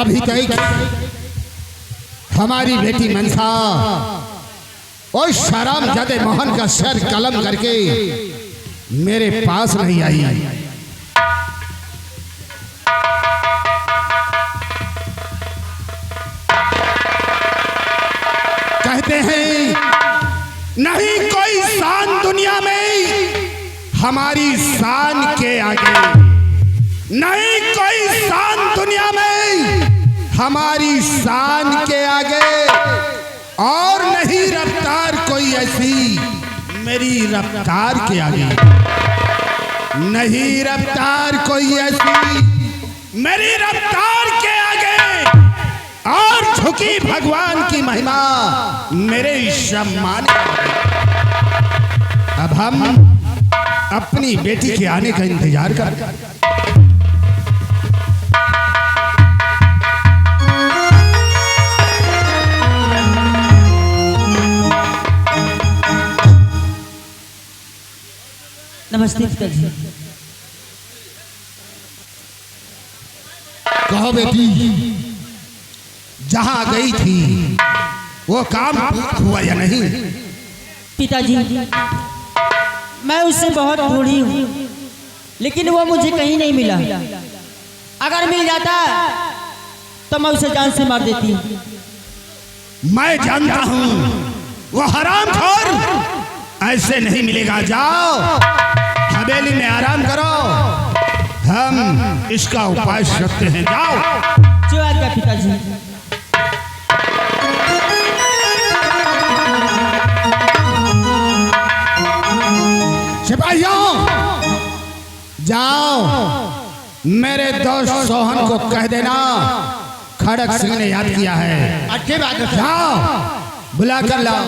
अभी तक हमारी बेटी मनसा और शरामजादे मोहन का सर कलम करके मेरे पास नहीं आई। कहते हैं नहीं कोई शान दुनिया में हमारी शान के आगे, नहीं कोई शान दुनिया में हमारी शान के आगे, और नहीं रफ्तार कोई ऐसी मेरी रफ्तार के आगे, नहीं रफ्तार कोई ऐसी मेरी रफ्तार के आगे, और झुकी भगवान की महिमा मेरे सम्मान। अब हम अपनी बेटी के आने का इंतजार कर। नमस्ते पिताजी। कहो बेटी, जहां गई थी वो काम हुआ या नहीं? पिताजी, मैं उससे बहुत ढूंढी हूँ, लेकिन वो मुझे कहीं नहीं मिला। अगर मिल जाता तो मैं उसे जान से मार देती। मैं जानता हूँ वो हरामखोर ऐसे नहीं मिलेगा। जाओ हवेली में आराम करो, हम इसका उपाय रखते हैं। जाओ। जो आज्ञा पिताजी। सिपाहियों, जाओ मेरे दोस्त सोहन को कह देना खड़क सिंह ने याद किया है। अच्छी बात है। जाओ बुला कर लाओ।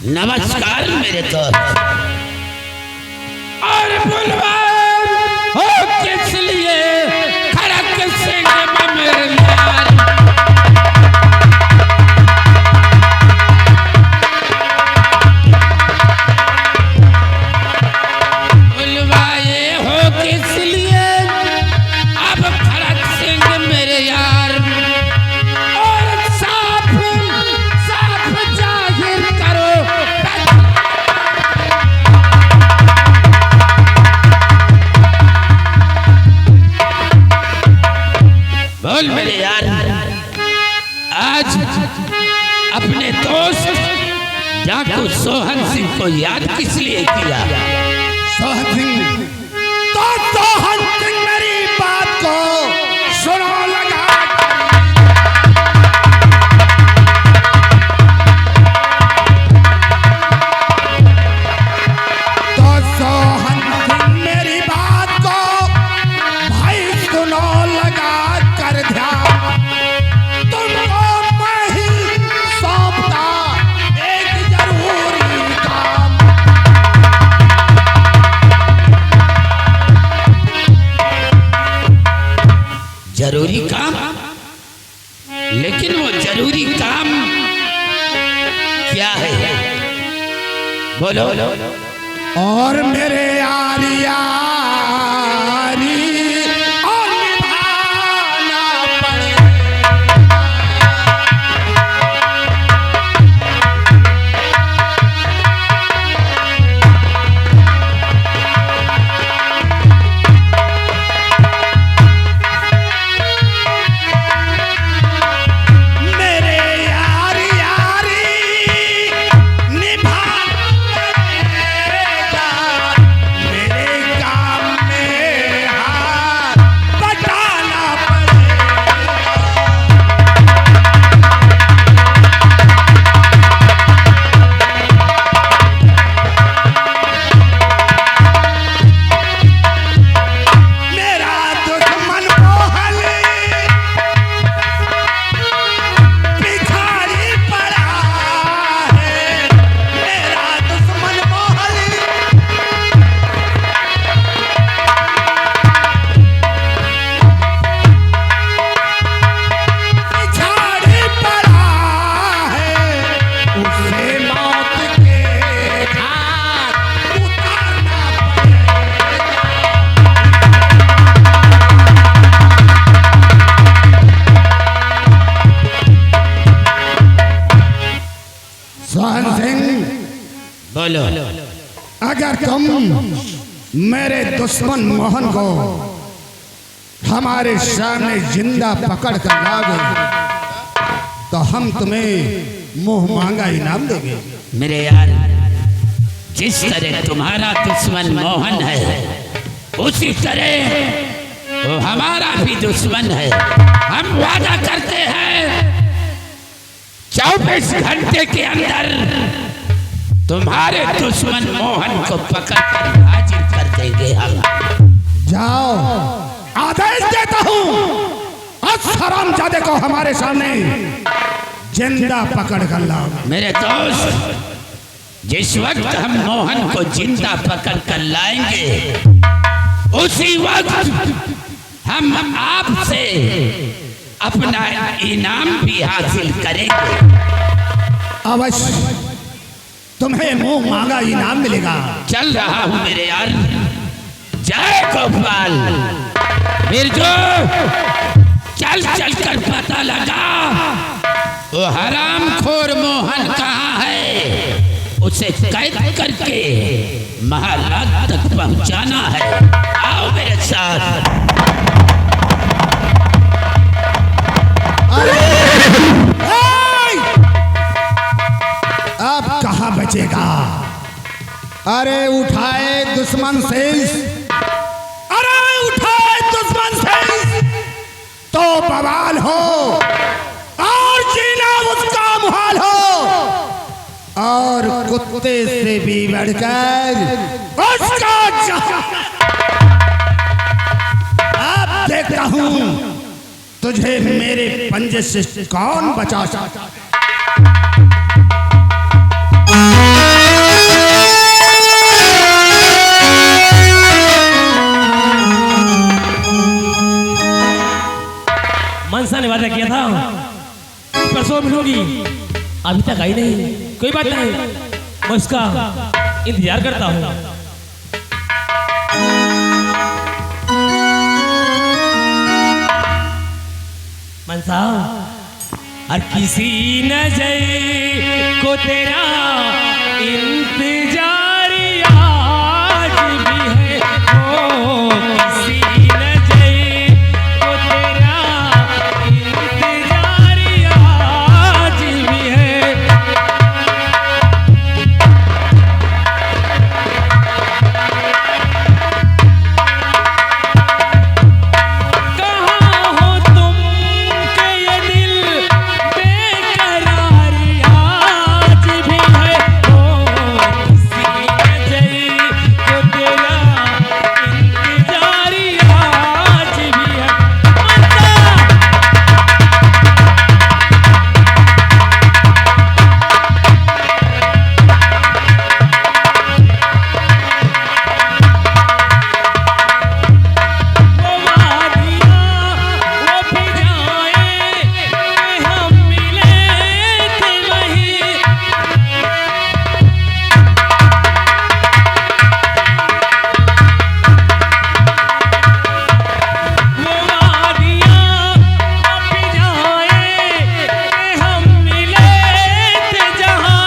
नमस्कार मेरे दोस्त। और बुलवान हो किस लिए खड़क सिंह मेरे लाल। बुलवाए हो किस लिए अब खड़क सिंह मेरे यार, और साफ साफ जाहिर करो। बोल मेरे यार, आज अपने दोस्त डाकू सोहन सिंह को याद किस लिए किया? सोहन सिंह, तो सोहन सिंह मेरी बात को सुनो लगा। तो सोहन सिंह मेरी बात को भाई सुनो लगा कर ध्यान। तुमको मैं ही सौंपता एक जरूरी काम। जरूरी काम? लेकिन वो जरूरी काम क्या है? बोलो। और मेरे यारी यारी और निभाना मेरे यारी यारी निभाना पड़ेगा। मेरे का बोलो। अगर तुम मेरे दुश्मन मोहन को हमारे सामने जिंदा पकड़ कर लाओगे तो हम तुम्हें मुंह मांगा इनाम देंगे। मेरे यार, जिस तरह तुम्हारा दुश्मन मोहन है उसी तरह वो हमारा भी दुश्मन है। हम वादा करते हैं 24 घंटे के अंदर तुम्हारे दुश्मन मोहन को पकड़ कर हाजिर कर देंगे हम। जाओ, आदेश देता हूँ, आज हरामजादे को हमारे सामने जिंदा पकड़ कर लाओ। मेरे दोस्त, जिस वक्त हम मोहन को जिंदा पकड़ कर लाएंगे उसी वक्त हम आपसे अपना इनाम भी हासिल करेंगे। अवश्य तुम्हें मुंह मांगा इनाम मिलेगा। चल रहा हूँ मेरे यार। जय गोपाल। बिरजू, चल चल कर पता लगा वो हरामखोर मोहन कहाँ है, उसे कैद करके महाराज तक पहुंचाना है। आओ मेरे साथ। अब कहाँ बचेगा? अरे उठाए दुश्मन से, अरे उठाए दुश्मन से तो बवाल हो और जीना उसका मुहाल हो, और कुत्ते से भी बढ़कर उसका अब देखता हूँ तुझे मेरे पंजे से कौन बचा सकता। मनसा ने वादा किया था परसों मिलोगी, अभी तक आई नहीं। कोई बात नहीं, मैं उसका इंतजार करता हूँ। मनसा, हर किसी नजर को तेरा इंतजार आज भी है। ओ किसी नजर को तेरा इंतजार आज भी है। कहाँ हो तुम के ये दिल बेकरार आज भी है। ओ किसी नजर को तेरा इंतजार आज भी है। वो वादियाँ वो फिजाएं हम मिले थे वहीं। वो वादियाँ वो फिजाएं हम मिले थे जहाँ।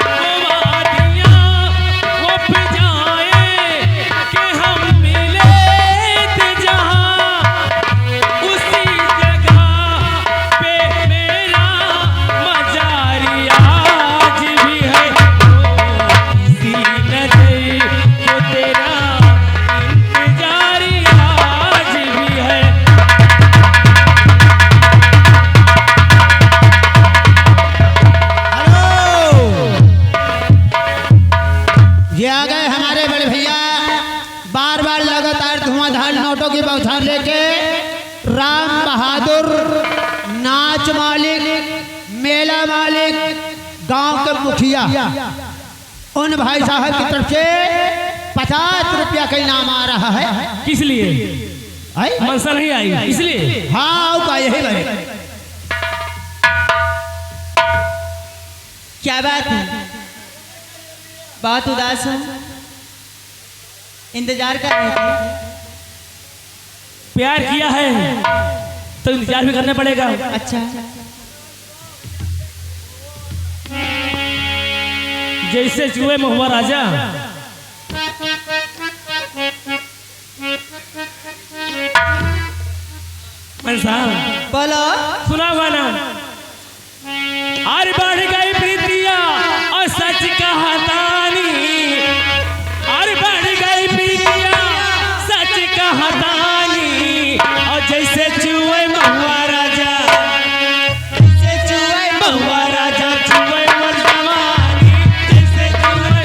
वो वादियाँ वो फिजाएं के हम मिले थे जहाँ। उसी जगह पे मेरा मज़ार आज भी है। किसी नजर को तेरा इंतजार आज भी है। ये आ गए हमारे बड़े भैया, बार बार लगातार धुआंधार नोटों की बौछार लेके राम बहादुर नाच मालिक, मेला मालिक, गांव के मुखिया, उन भाई साहब की तरफ से 50 रुपया का इनाम आ रहा है। किस लिए? आई? मनसा नहीं आई इसलिए? हाँ का यही भाई। क्या बात है? बहुत उदास हो, इंतजार कर रहे थे। प्यार किया है तो इंतजार भी करना पड़ेगा। अच्छा, जैसे चूहे महुआ राजा। साहब बोलो। सुना हुआ ना, अरे बढ़ गई प्रीतिया और सच कहा तानी, अरे बढ़ गई प्रीतिया सच कहा तानी, और जैसे चूहे महुआ राजा, जैसे चूहे महुआ राजा, चूहे मर जवानी, जैसे चूहे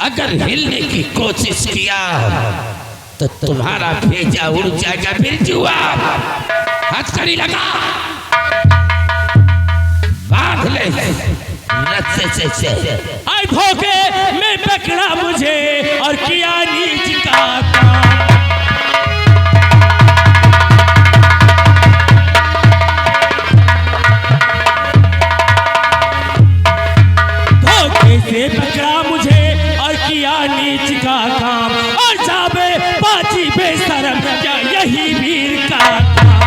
अगर हिलने की कोशिश किया तो तुम्हारा भेजा उड़ जाएगा बिरजुआ। हथकड़ी लगा, बांध ले रस्से से। आई धोखे में पकड़ा मुझे और किया नीच का काम। धोखे से पकड़ा मुझे और किया नीच का काम, और जाबे बाजी बेशरम क्या यही वीर का काम।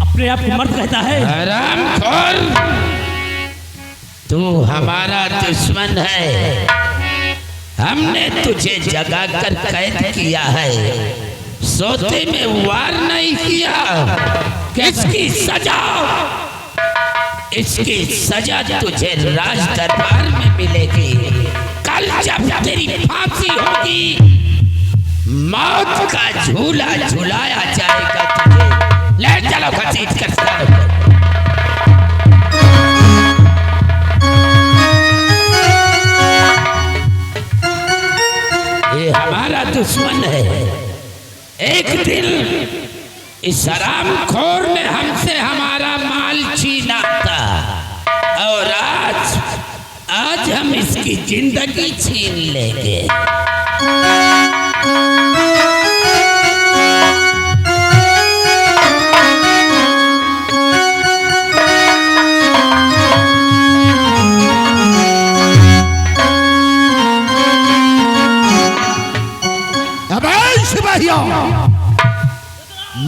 अपने आप को मर्द कहता है। हरामखोर, तू हमारा दुश्मन है। हमने तुझे जगा कर कैद किया है, सोते में वार नहीं किया। किसकी सजा? इसकी सजा तुझे राज दरबार में मिलेगी। कल जब तेरी फांसी होगी, मौत का झूला झुलाया जाएगा तुझे। ले चलो घसीट कर सर। ये हमारा दुश्मन है। एक दिन इस हरामखोर ने हमसे हमारा माल छीना था, और आज हम इसकी जिंदगी छीन लेंगे।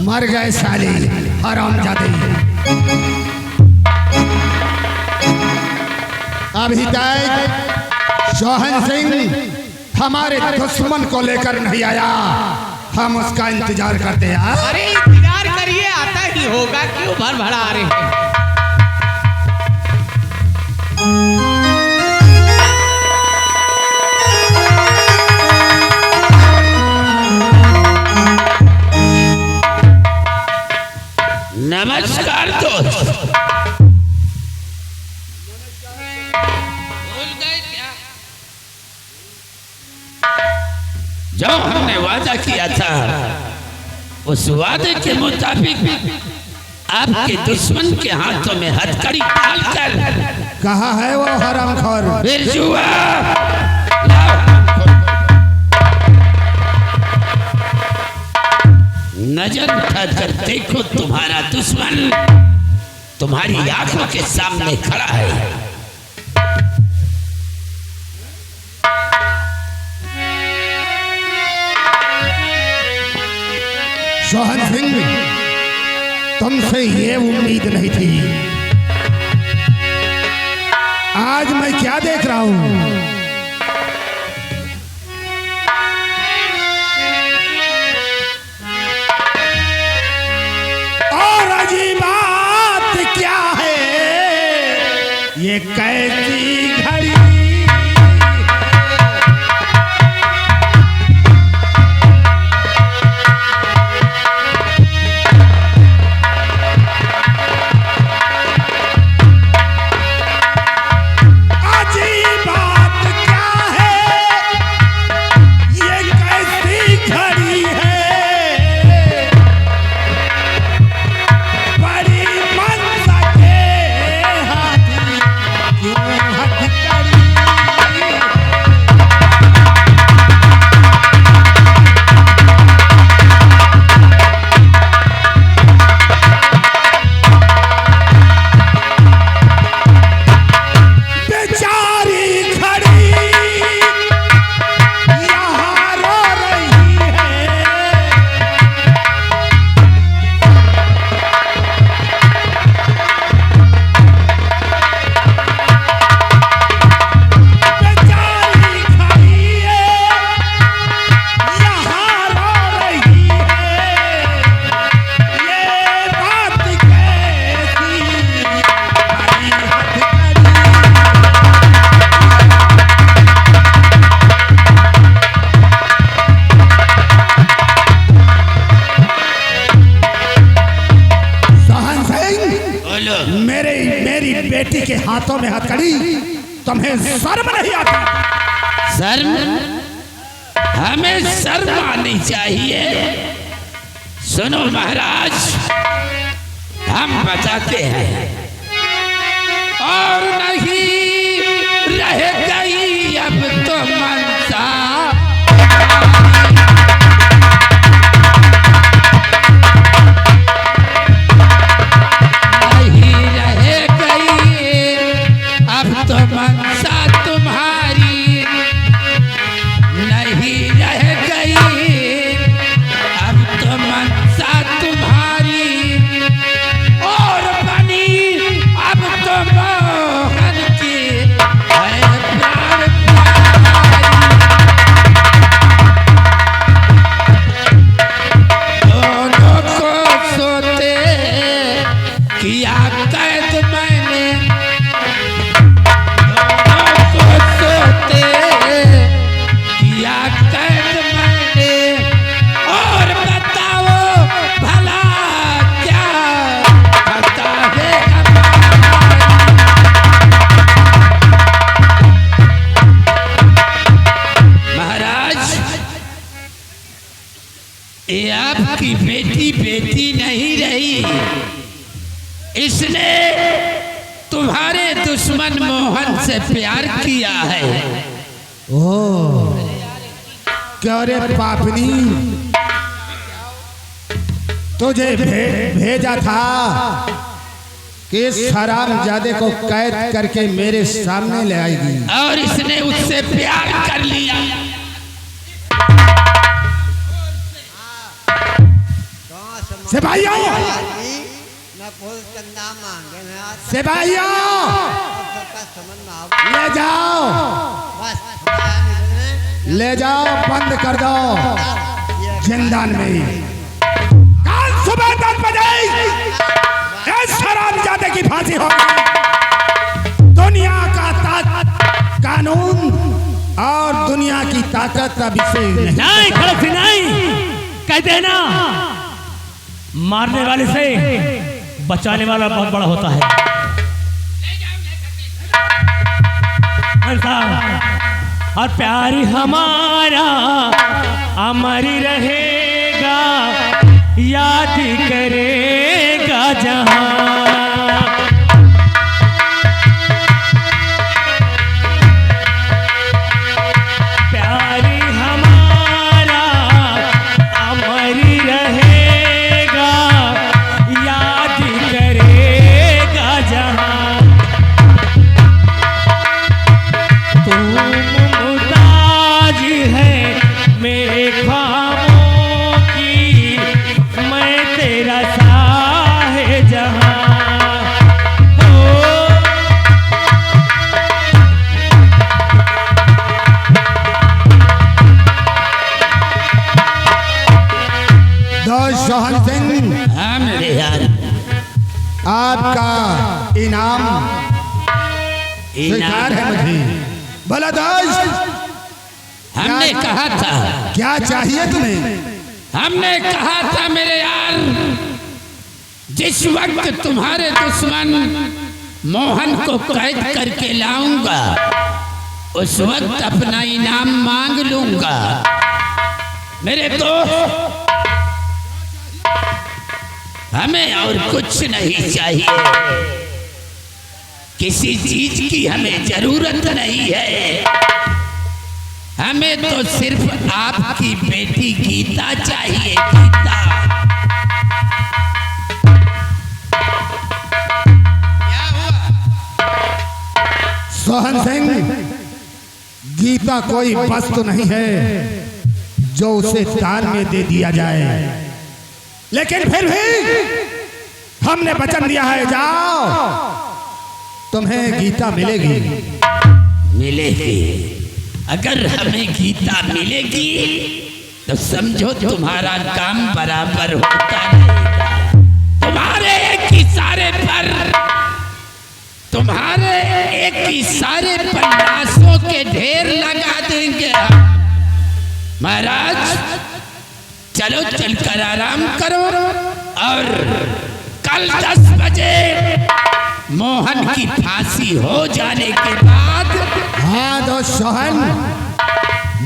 मर गए साले हरामजादे। अभी तक सोहन सिंह हमारे दुश्मन को लेकर नहीं आया। हम उसका इंतजार करते हैं। अरे इंतजार करिए, आता ही होगा, क्यों भर भरा आ रहे हैं। नमस्कार दोस्त। जो हमने वादा किया था उस वादे के मुताबिक आपके दुश्मन के हाथों में हथकड़ी डालकर कहाँ है वो हरामखोर? बिरजुआ नजर उठाकर देखो, तुम्हारा दुश्मन तुम्हारी आंखों के सामने खड़ा है। सोहन सिंह, तुमसे ये उम्मीद नहीं थी। आज मैं क्या देख रहा हूं? और अजीब बात क्या है, ये कैसी घड़ी। मेरी बेटी के हाथों में हथकड़ी, तुम्हें शर्म नहीं आती? शर्म? हमें शर्म आनी चाहिए। सुनो महाराज, हम बताते हैं। और नहीं रह गई अब तो मनसा, तुम्हारी नहीं रह गई अब तो मनसा तुम्हारी, और बनी अब तो मोहन की है प्राण दोनों को सोते किया कैद मैंने, और बताओ भला क्या पता है महाराज। ये आपकी बेटी नहीं रही, इसने तुम्हारे दुश्मन मोहन से प्यार किया है। ओह, क्या रे पापनी, तुझे भेजा था कि इस हरामजादे को कैद करके मेरे सामने ले आएगी, और इसने उससे प्यार कर लिया। सिपाहियों, सिपाहियों, ले जाओ, ले जाओ, बंद कर दो। जिंदान में। कल सुबह 10 बजे इस हरामजादे की फांसी होगी। दुनिया का कानून और दुनिया की ताकत अब इसे नहीं खड़क सिंह नहीं, कहते हैं ना मारने वाले से बचाने वाला बहुत बड़ा होता है। और प्यार हमारा अमर रहेगा, याद करेगा जहां। प्यार हमारा अमर रहेगा, याद करेगा जहां। मुमताज है मेरे ख्वाबों की, मैं तेरा शाहजहां। दोस्त सोहन सिंह, हाँ मेरे यार, आपका इनाम स्वीकार है मुझे। भला दोस्त, हमने कहा था, क्या चाहिए तुम्हें? हमने कहा था मेरे यार, जिस वक्त तुम्हारे दुश्मन मोहन को कैद करके लाऊंगा, उस वक्त अपना इनाम मांग लूंगा। मेरे दोस्त, हमें और कुछ नहीं चाहिए, किसी चीज की हमें जरूरत नहीं है। हमें तो सिर्फ आपकी बेटी गीता चाहिए, गीता। सोहन सिंह, गीता कोई वस्तु नहीं है जो उसे दान में दे दिया जाए, लेकिन फिर भी हमने वचन दिया है, जाओ तुम्हें गीता मिलेगी। मिलेगी? अगर हमें गीता मिलेगी तो समझो तुम्हारा काम बराबर होता रहेगा। तुम्हारे एक इशारे पर, तुम्हारे एक इशारे पर लाशों के ढेर लगा देंगे। महाराज चलो, चलकर आराम करो और कल 10 बजे मोहन की फांसी हो जाने के बाद, हाँ दोस्त सोहन,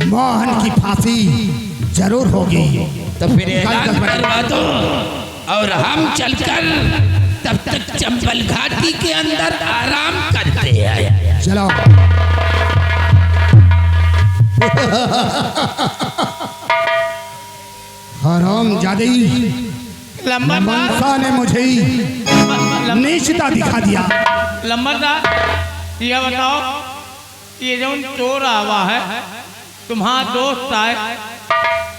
मोहन की फांसी जरूर होगी। तो फिर ऐलान करवा दो और हम चलकर तब तक चंबल घाटी के अंदर आराम करते हैं। चलो। हरामजादी मनसा ने मुझे नीचता दिखा दिया। लंबरदार, ये बताओ, ये जो चोर आवा है तुम्हारा दोस्त आए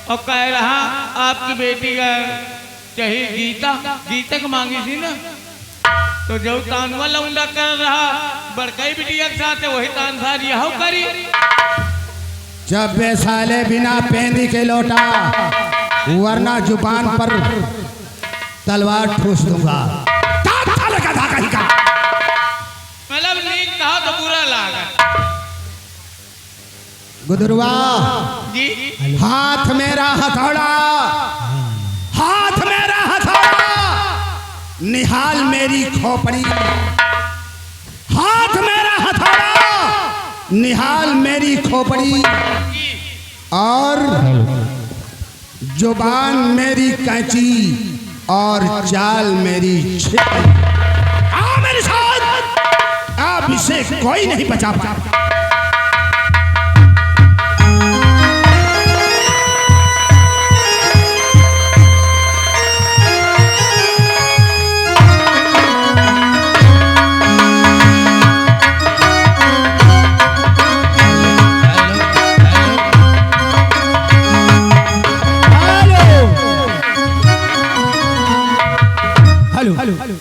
और कह रहा आपकी बेटी का चाहिए गीता, गीता को मांगी थी ना, तो जो तानवा लौंडा कर रहा बड़कई बिटिया के साथ वही तानसार यह करी। जब वे साले बिना पेंदी के लौटा, वरना जुबान पर तलवार ठूस दूंगा। मतलब नहीं कहा तो बुरा लगा। गुदरवा जी, हाथ मेरा हथौड़ा, हाथ मेरा हथौड़ा, निहाल मेरी खोपड़ी। हाथ मेरा हथौड़ा, निहाल मेरी खोपड़ी, और जुबान मेरी कैंची और चाल मेरी छिपकली। आओ मेरे साथ, अब इसे कोई नहीं बचा पाता।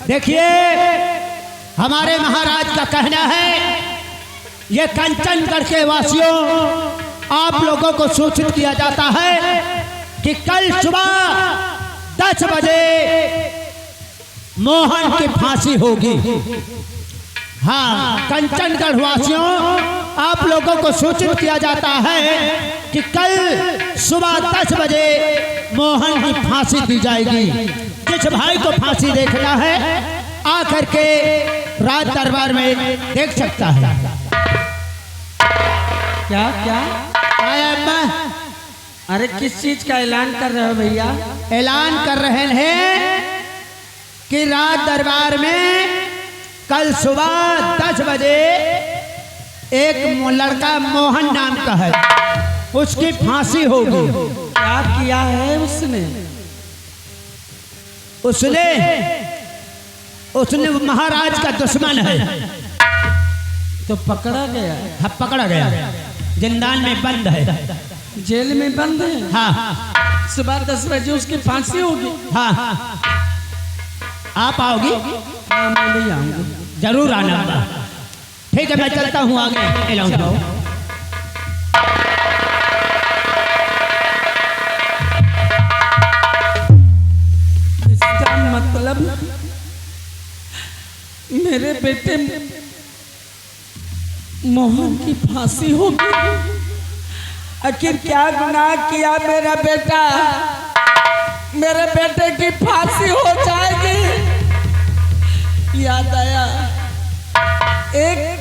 देखिए, हमारे महाराज का कहना है, ये कंचनगढ़ के वासियों, आप लोगों को सूचित किया जाता है कि कल सुबह 10 बजे मोहन की फांसी होगी। हाँ, कंचनगढ़ वासियों, आप लोगों को सूचित किया जाता है कि कल सुबह 10 बजे मोहन की फांसी दी जाएगी। जिस भाई को फांसी देखना है आकर के राज दरबार में देख सकता है। क्या क्या? आया अम्मा? अरे किस चीज का ऐलान कर रहे हो भैया? ऐलान कर रहे हैं कि राज दरबार में कल सुबह 10 बजे एक लड़का मोहन नाम का है, उसकी फांसी होगी। क्या किया है उसने? उसने महाराज का दुश्मन है। तो पकड़ा गया? हाँ, पकड़ा गया, जिंदान में बंद है, जेल में बंद है। हाँ सुबह 10 बजे उसकी फांसी होगी। हाँ, आप आओगी? हाँ, मैं नहीं आऊंगा। जरूर आना। ठीक है, मैं चलता हूँ आगे। जाओ। इसका मतलब मेरे बेटे मोहन की फांसी होगी। आखिर क्या गुनाह किया मेरा बेटा? मेरे बेटे की फांसी हो जाएगी। याद आया, एक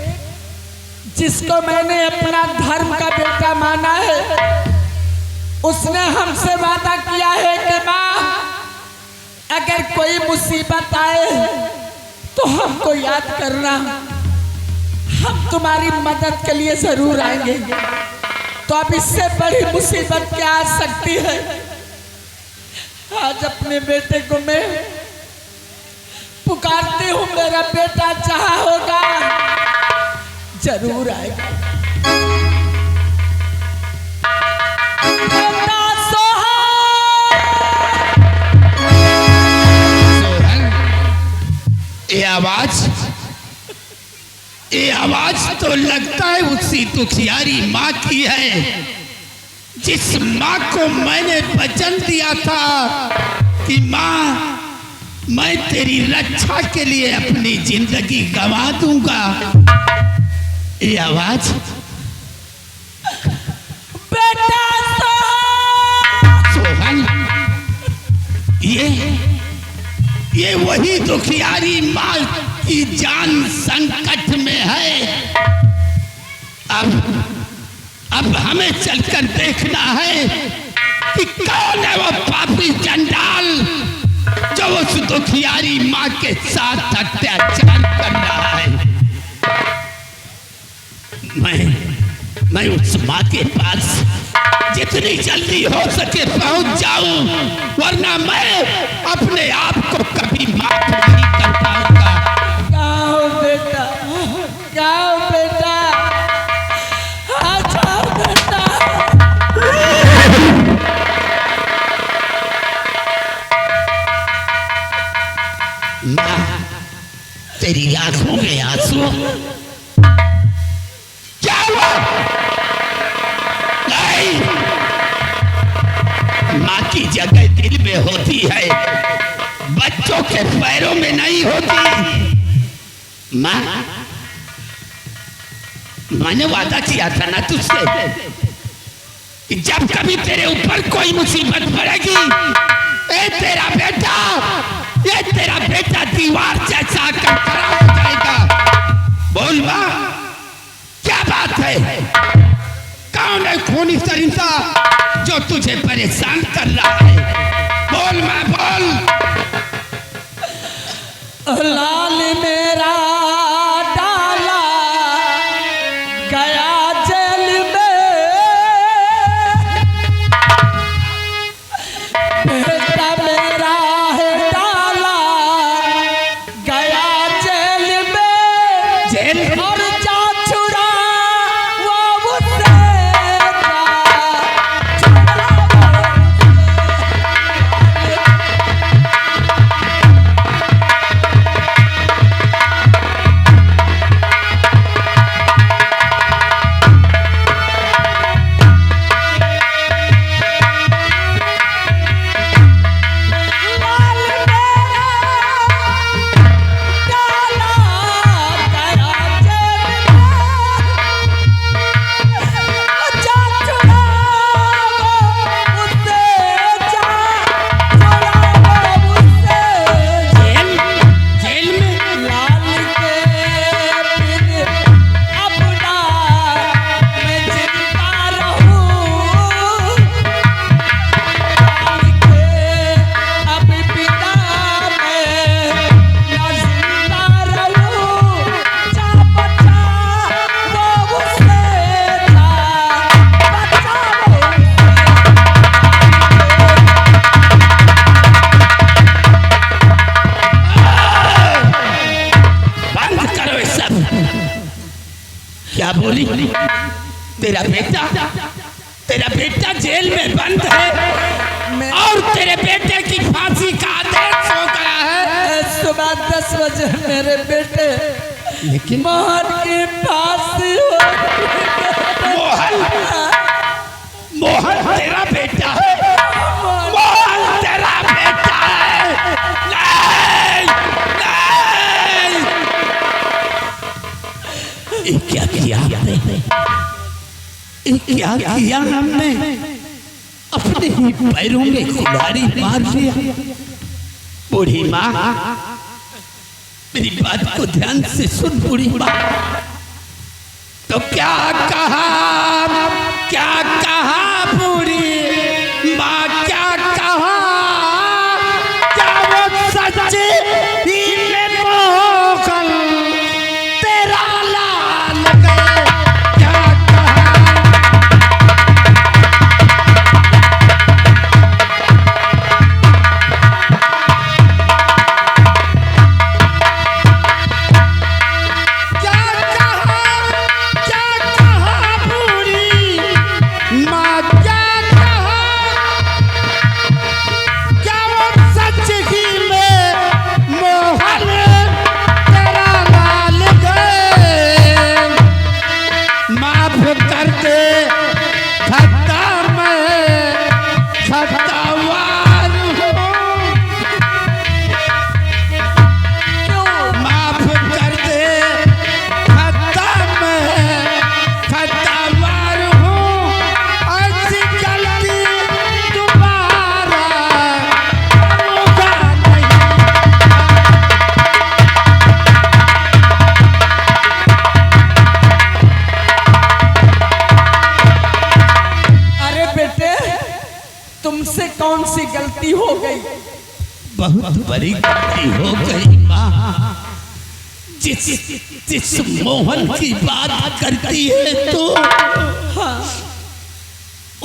जिसको मैंने अपना धर्म का बेटा माना है, उसने हमसे वादा किया है कि माँ, अगर कोई मुसीबत आए तो हमको याद करना, हम तुम्हारी मदद के लिए जरूर आएंगे। तो अब इससे बड़ी मुसीबत क्या आ सकती है? आज अपने बेटे को मैं पुकारती हूँ, मेरा बेटा जहाँ होगा जरूर आएगा। बेटा ये आवाज तो लगता है उसी दुखियारी माँ की है, जिस माँ को मैंने वचन दिया था कि माँ, मैं तेरी रक्षा के लिए अपनी जिंदगी गंवा दूंगा। ये आवाज बेटा सोहन, ये वही दुखियारी माँ की जान संकट में है। अब हमें चलकर देखना है कि कौन है वो पापी चंडाल जो उस दुखियारी माँ के साथ अत्याचार कर रहा है। मैं उस माँ के पास जितनी जल्दी हो सके पहुंच जाऊं, वरना मैं अपने आप को कभी माफ नहीं कर पाऊंगा। गाओ बेटा, गाओ बेटा, आ जाओ बेटा। माँ, तेरी आंखों में आंसू? क्या हुआ? नहीं, माँ की जगह दिल में होती है, बच्चों के पैरों में नहीं होती। माँ, मैंने वादा किया था ना तुझसे कि जब कभी तेरे ऊपर कोई मुसीबत पड़ेगी, ये तेरा बेटा दीवार जैसा आकर खड़ा हो जाएगा। बोल माँ, क्या बात है? कौन है खूनी सरिंसा जो तुझे परेशान कर रहा है? बोल माँ, बोल। लाल मेरा डाला गया जेल में, बेटा मेरा है डाला गया जेल में। जेल? और जा छुड़ा वो मुझसे, बोली, तेरा बेटा जेल में बंद है और तेरे बेटे की फांसी का आदेश हो गया है। सुबह 10 बजे मेरे बेटे लेकिन मोहन की फांसी हो मोहन तेरा बेटा है, मोहन तेरा बेटा है। नहीं, नहीं। क्या किया हमने? क्या किया हमने? अपने ही पैरों में कुल्हाड़ी मार लिया। बूढ़ी माँ, मेरी बात को ध्यान से सुन बूढ़ी माँ। तो क्या कहा बूढ़ी माँ, क्या कहा? क्या वो सच्चे ही में मोहन तेरा लाल गए? क्या कहा? तुमसे कौन सी गलती हो गई? बहुत बड़ी गलती हो गई माँ। जिस मोहन की बात करती है तो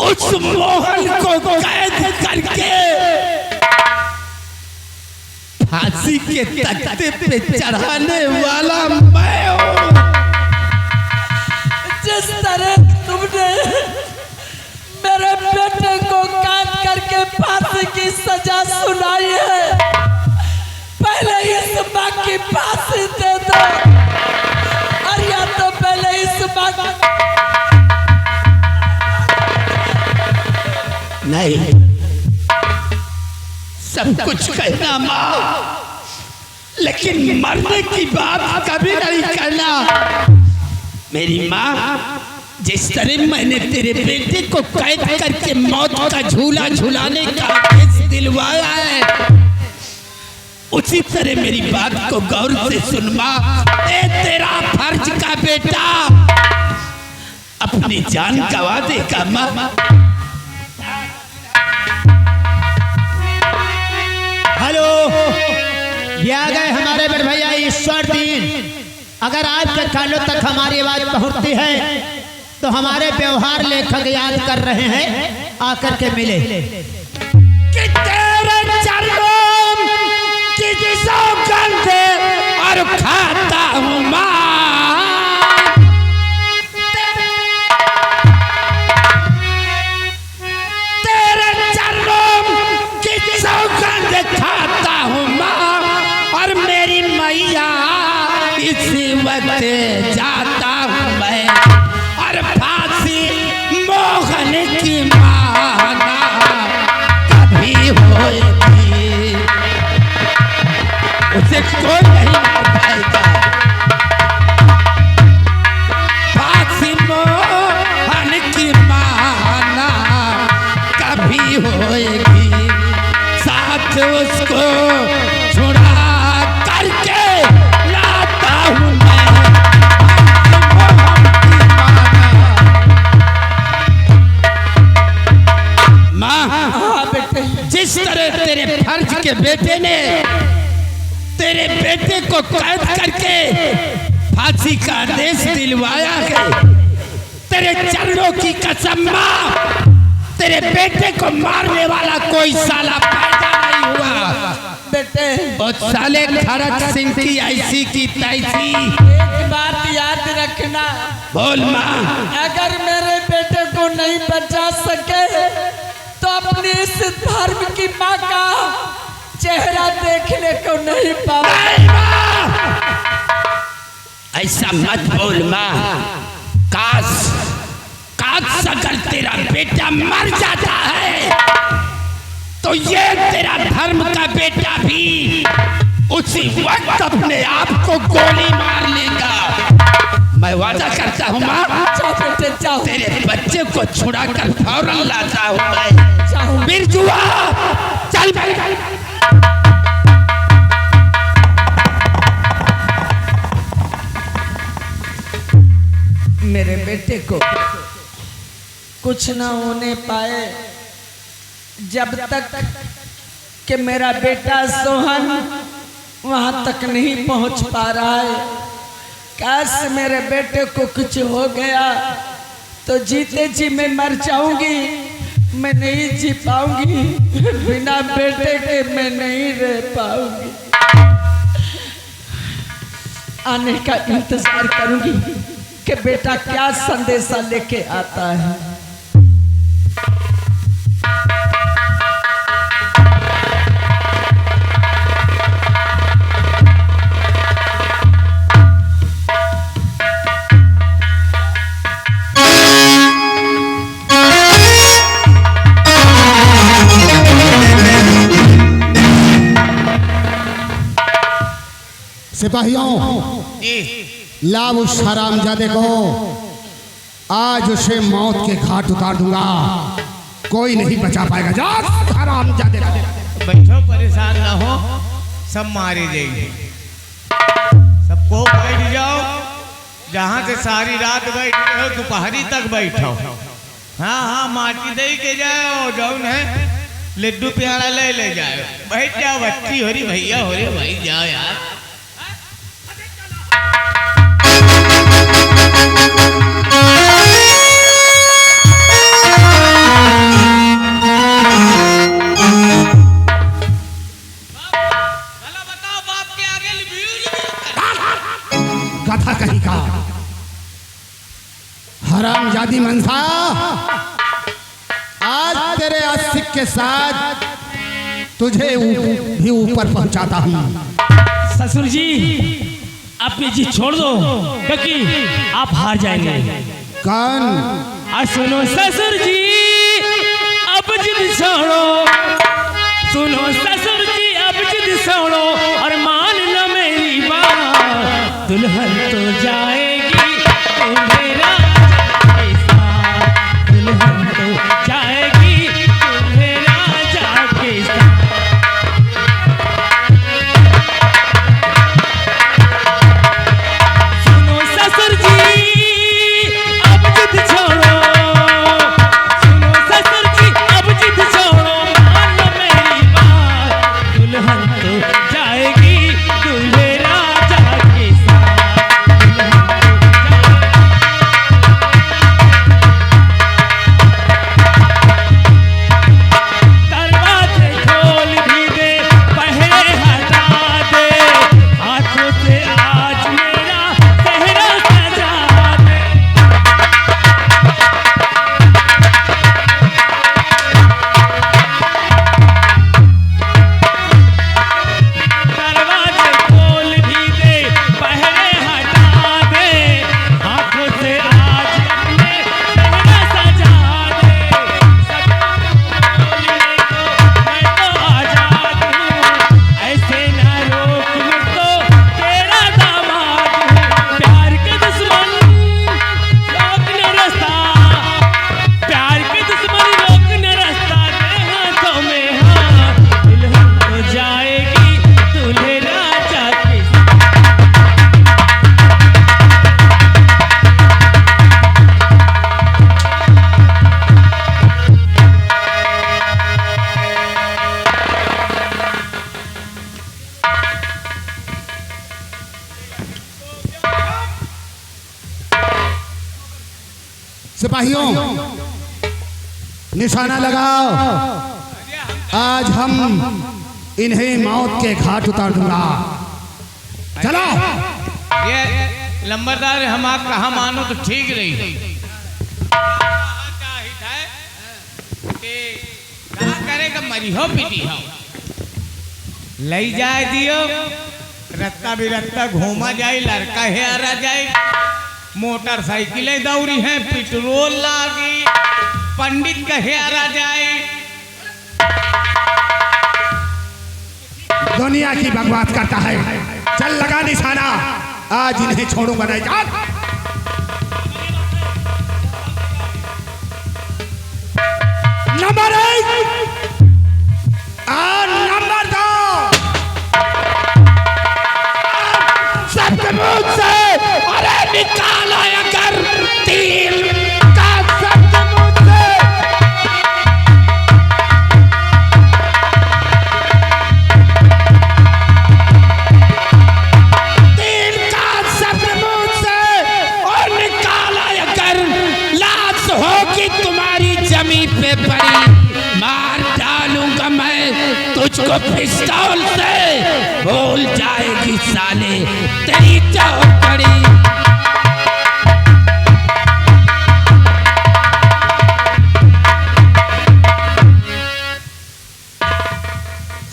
उस मोहन को कैद करके फांसी के तख्ते पे चढ़ाने वाला मैं हूँ। जिस तरह तुमने मेरे बेटे को कैद करके फांसी की सजा सुनाई है, पहले इस माँ की फांसी दे दो, और या तो पहले इस माँ नहीं, सब कुछ कहना माँ, लेकिन मरने की बात कभी नहीं करना। मेरी माँ, जिस तरह मैंने तेरे बेटे को कैद करके मौत का झूला झूलाने का आदेश दिलवाया है, उसी तरह मेरी बात को गौर से सुन माँ। ए तेरा फर्ज का बेटा अपनी जान गंवा देगा माँ। हेलो, ये आ गए हमारे बड़े भैया ईश्वर दीन। अगर आपके कानों तक हमारी आवाज पहुंचती है तो हमारे व्यवहार लेखक याद कर रहे हैं, आकर के मिले। कि तेरे चरणों की सौगंध और खाता हूँ माँ, तेरे चरणों की सौगंध खाता हूँ माँ, और मेरी मैया इसी वक्त जाता हूँ मैं, और फांसी मोहन की माना कभी होएगी, उसे कोई नहीं मार पाएगा। फांसी मोहन की माना कभी होएगी, साथ उसको छुड़ा करके लाता हूँ मैं। जिस तरह तेरे फर्ज के बेटे ने तेरे बेटे को कैद करके फांसी का आदेश दिलवाया है, तेरे चरणों की कसम माँ, तेरे बेटे को मारने वाला कोई साला पैदा नहीं हुआ। बेटे वो साले खरच सिंह की ऐसी की तैसी। एक बात याद रखना, बोल माँ। अगर मेरे बेटे को नहीं बचा सके तो अपनी इस धर्म की माँ का चेहरा देखने को नहीं पाऊंगा। ऐसा मत बोल माँ। काश अगर तेरा बेटा मर जाता है तो ये तेरा धर्म का बेटा भी उसी वक्त अपने आप को गोली मार लेगा। मैं वादा करता हूँ माँ, तेरे बच्चे को छुड़ा कर फौरन लाता हूँ मैं। बिरजुआ चल मेरे बेटे को कुछ ना होने पाए जब तक कि मेरा बेटा सोहन वहां तक नहीं पहुंच पा रहा है। काश मेरे बेटे को कुछ हो गया तो जीते जी मैं मर जाऊंगी, मैं नहीं जी पाऊंगी। बिना बेटे के मैं नहीं रह पाऊंगी। आने का इंतजार करूंगी कि बेटा क्या संदेशा लेके आता है। सिपाहियों, लाभ उस हरामजादे को, आज उसे मौत के घाट उतार दूंगा। कोई नहीं बचा पाएगा। जा हरामजादे। बैठो, परेशान ना हो, सब मारे जाएंगे। सबको बैठ जाओ, जहाँ से सारी रात बैठे हो दोपहरी तक बैठो। हाँ हाँ, माटी दे के जाओ, जाओ न लड्डू प्यारा ले जाओ। बैठ जाओ, बच्ची हो रही, भैया हो रही, भाई जाओ यार। कथा कहीं का हरामजादी मनसा, आज तेरे आशिक के साथ तुझे भी ऊपर पहुंचाता हूँ। ससुर जी आप ये जिद छोड़ दो, क्योंकि आप हार जाएंगे। कौन? सुनो ससुर जी अब जिद छोड़ो, सुनो ससुर जी अब जिद छोड़ो और मान लो मेरी बात। दुल्हन तो जाएगी मेरा साथ, दुल्हन तो जाएगी मेरा जाके साथ। सुनो ससुर जी अब जिद छोड़ो, सुनो ससुर जी अब जिद छोड़ो, मान लो मेरी बात। दुल्हन तो जाएगी दूल्हे राजा के साथ, दुल्हन सिपाहियों निशाना लगाओ। आज हम इन्हें मौत के घाट उतार दूंगा। चलो। ये लंबरदार हम आप कहा मानो तो ठीक रही क्या करेगा मरी हो पीटी हो लई जाए दियो रत्ता बिरत्ता घूमा जाए लड़का है आ जाए मोटरसाइकिलें दौड़ी हैं पेट्रोल लागी पंडित कहे आ जाए दुनिया की बकवास करता है। चल लगा निशाना, आज इन्हें छोड़ूंगा नहीं। चल। नंबर 1 और नंबर 2 सबके मुंह से अरे निकाला अगर तीर का सबके मुंह से तीर का सबके मुंह से और निकाला अगर लाश होगी तुम्हारी जमीन पे पड़ी मार डालूंगा मैं तुझको पिस्तौल से भूल जाएगी साले तेरी चौकड़ी।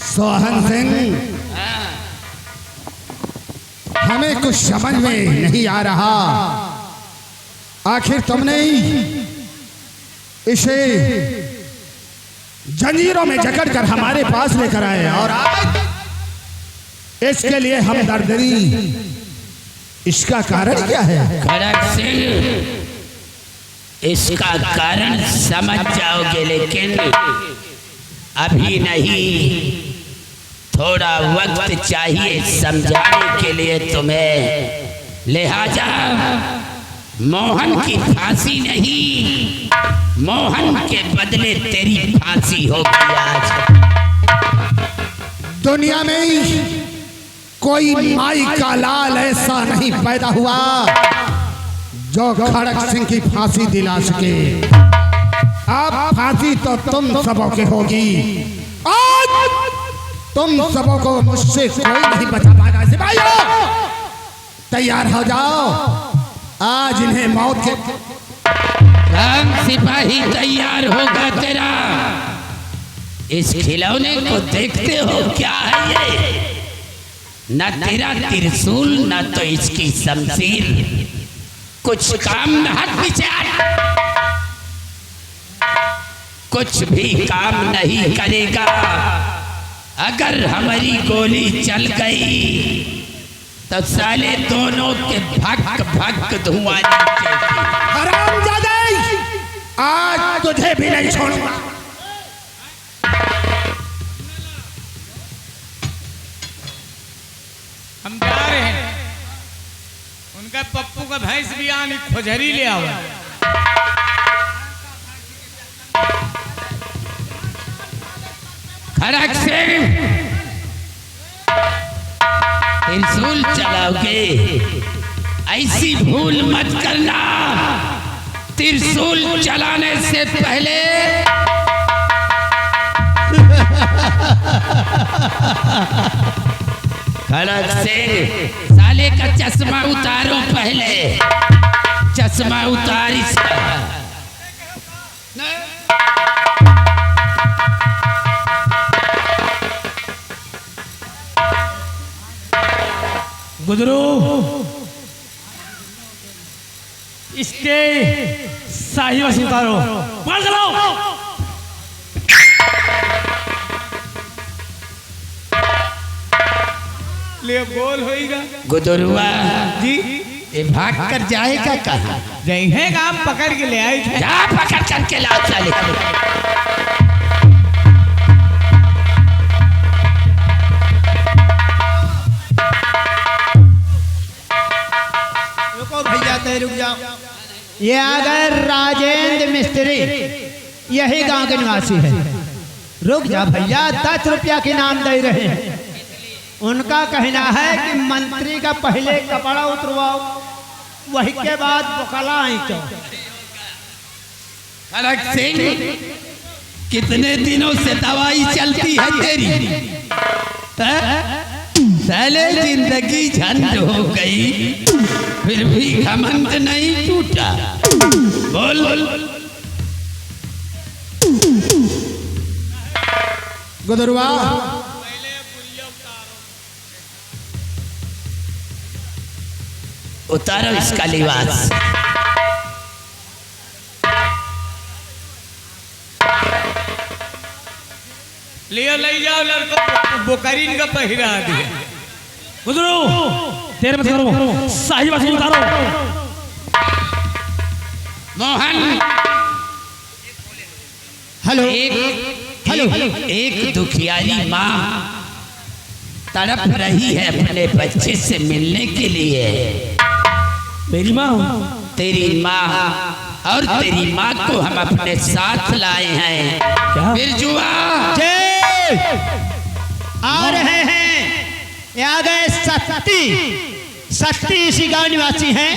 सोहन सिंह, हमें कुछ समझ में नहीं आ रहा। आखिर तुमने इसे जंजीरों में जकड़कर हमारे पास लेकर आए और आज इसके लिए हम दर्दरी, इसका कारण क्या है? खड़क सिंह, इसका कारण समझ जाओगे लेकिन अभी नहीं, थोड़ा वक्त चाहिए समझाने के लिए तुम्हें। लिहाजा मोहन की फांसी नहीं, मोहन के बदले तेरी फांसी होगी आज। दुनिया में कोई माई का लाल ऐसा नहीं पैदा हुआ जो खड़क सिंह की फांसी दिला सके। अब फांसी तो तुम सबों की होगी। आज तुम सबों को मुझसे कोई नहीं बचा पाएगा। सिपाहियों, तैयार हो जाओ, आज इन्हें मौत के राम सिपाही तैयार होगा तेरा। इस खिलौने को देखते हो क्या है ये? न तेरा त्रिशूल न तो इसकी शमशीर कुछ काम न, हट पीछे हट। कुछ भी काम नहीं करेगा। अगर हमारी गोली चल गई तो साले दोनों के भक भक धुआं नीचे। हरामजादे, आज तुझे भी नहीं छोड़ूंगा। हम जा रहे हैं, उनका पप्पू का भैंस भी आनी खोजरी ले आओ। खड़क सिंह, त्रिशूल चलाओगे, ऐसी भूल मत करना। त्रिशूल चलाने से पहले खड़क सिंह, साले का चश्मा उतारो पहले, चश्मा उतार इसका। गुदरू, इसके शाही वसी उतारो, मार चलाओ। ले गोल होएगा गुदरुआ जी। ये भाग कर जाएगा कहाँ? जय आप पकड़ के ले आए थे। जा पकड़ करके लाओ साले। रुको भैया, तय रुक जाओ। ये आ गए राजेंद्र मिस्त्री, यही गांव के निवासी है। रुक जा भैया, 10 रुपया के नाम दे रहे हैं। उनका कहना है कि मंत्री का पहले कपड़ा उतरवाओ, वही के बाद बकला आई। खड़क सिंह, कितने दिनों से दवाई चलती है तेरी? साले जिंदगी झंड हो गई, फिर भी घमंड नहीं टूटा। बोल। गुदरुआ उतारो इसका लिबास। लियो ले जाओ लड़को, बोकरीन का पहिरा दिया। गुजरो देर मत करो, साहिबा से उतारो। मोहन हेलो एक दुखियारी माँ तड़प रही है अपने बच्चे से मिलने के लिए। मेरी माँ? तेरी माँ, और तेरी माँ को हम अपने साथ लाए हैं। क्या? बिरजुआ आ रहे हैं, याद है सत्ती इसी गांव निवासी हैं,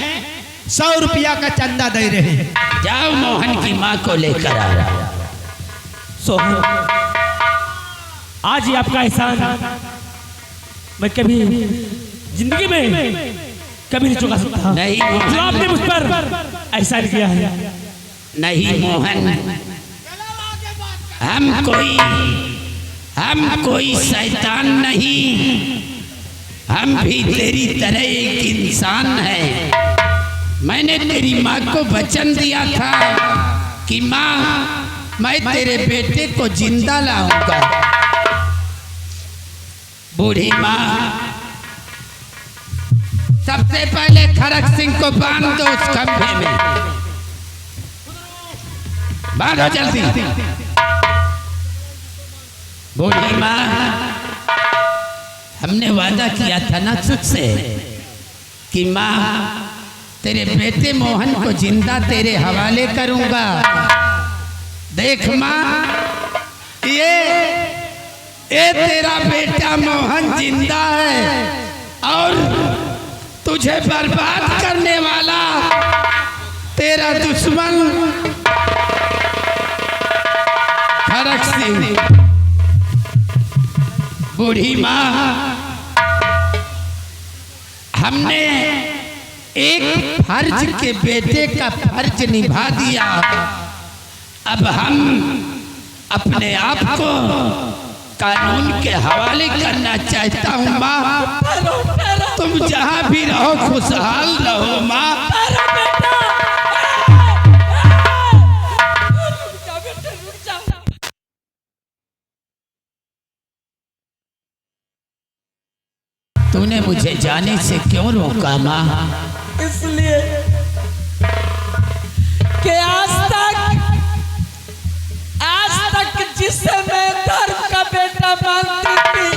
100 रुपया का चंदा दे रहे हैं। जाओ मोहन की माँ को लेकर आ। सोहन, आज ही आपका एहसान मैं कभी जिंदगी में कभी नहीं चुका सकता। नहीं जो आपने मुझ पर एहसान किया है। नहीं मोहन, हम कोई शैतान नहीं, हम भी तेरी तरह एक इंसान हैं। मैंने तेरी माँ को वचन दिया था कि माँ, मैं तेरे बेटे को जिंदा लाऊंगा। बूढ़ी माँ, सबसे पहले खड़क सिंह को बांध दो उस खंभे में, बांधो जल्दी। बूढ़ी माँ, हमने वादा किया था ना तुझसे कि माँ, तेरे बेटे मोहन को जिंदा तेरे हवाले करूंगा। देख माँ, ये तेरा बेटा मोहन जिंदा है, और तुझे बर्बाद करने वाला तेरा दुश्मन खड़क सिंह। बूढ़ी माँ, हमने एक फर्ज के बेटे का फर्ज निभा दिया, अब हम अपने आप को कानून के हवाले करना चाहता हूँ। माँ, तुम जहाँ भी रहो खुशहाल रहो माँ। तूने मुझे जाने से क्यों रोका माँ? इसलिए कि आज तक जिसे मैं धर्म का बेटा मानती थी,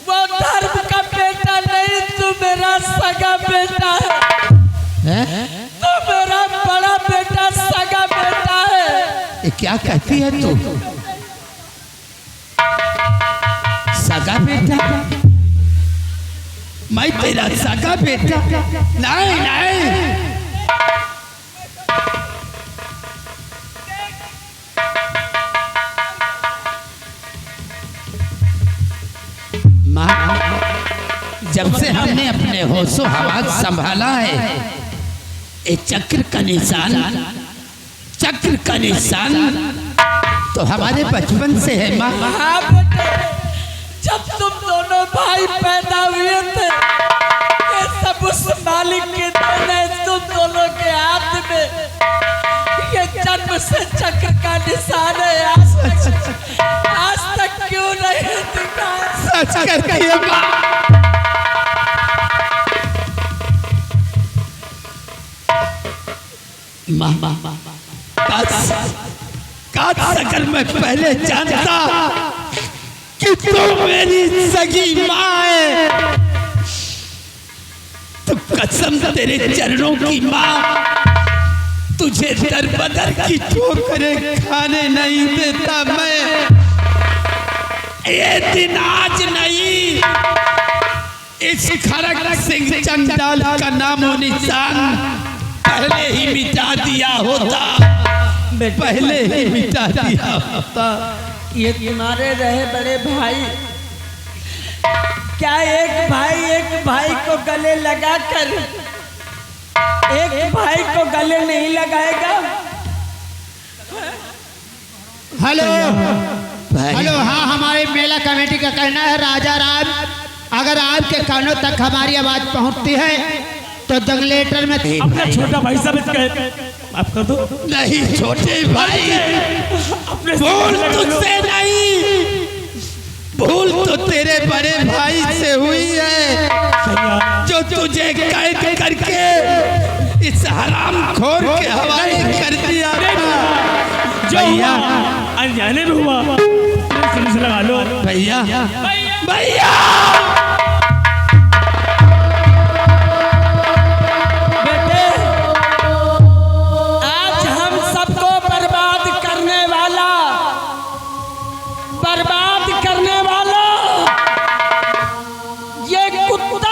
वो धर्म का बेटा नहीं, तू मेरा सगा बेटा है। तू मेरा बड़ा बेटा, सगा बेटा है। ये क्या कहती है तू? सगा बेटा? मैं तेरा सगा बेटा? नहीं नहीं, माँ, जब से हमने अपने होशो हवास संभाला है, ये चक्र का निशान तो हमारे बचपन से है माँ। हाँ बेटे, जब तुम दोनों भाई पैदा हुए थे, ये सब उस मालिक के देन है। तुम दोनों के हाथ में ये जन्म से चक्र का निशान है। आज तक क्यों नहीं दिखा? सच करती है माँ। काश अगर मैं पहले जानता कि तू मेरी सगी माँ है, तो कसम तेरे चरणों की माँ, तुझे दर बदर की ठोकरें खाने नहीं देता मैं। ये दिन आज नहीं, इस खड़क सिंह चंडाल का नामो निशान पहले ही मिटा दिया होता। पहले ही मिटा दिया होता। ये तुम्हारे रहे बड़े भाई, क्या एक भाई को गले लगा कर एक भाई को गले नहीं लगाएगा? हेलो हेलो, हाँ हमारे मेला कमेटी का कहना है राजा राम, अगर आपके कानों तक हमारी आवाज पहुंचती है तो जनरेटर में अपना छोटा भाई साहब इसका माफ कर दो। नहीं छोटे भाई, अपने भूल तुझसे नहीं, भूल तो तेरे बड़े भाई से हुई है जो तुझे कैद करके इस हरामखोर के हवाले कर दिया था। भैया अनजाने में हुआ, सिलसिला लगा लो। भैया भैया बेटे, आज हम सबको बर्बाद करने वाला ये कुत्ता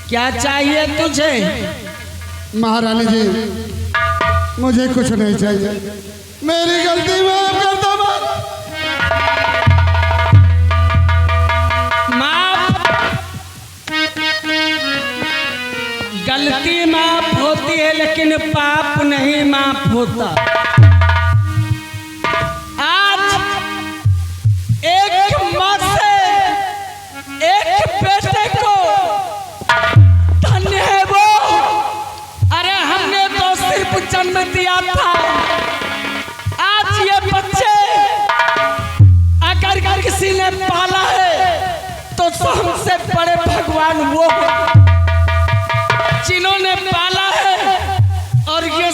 क्या चाहिए तुझे? महारानी जी मुझे कुछ नहीं चाहिए, मेरी गलती माफ कर दो। माफ, गलती माफ होती है लेकिन पाप नहीं माफ होता। आज एक माँ से एक बेटे को धन्य है वो, अरे हमने तो सिर्फ जन्म दिया था। आज ये बच्चे अगर किसी ने पाला है तो हमसे बड़े भगवान वो हैं जिन्होंने पाला है, और ये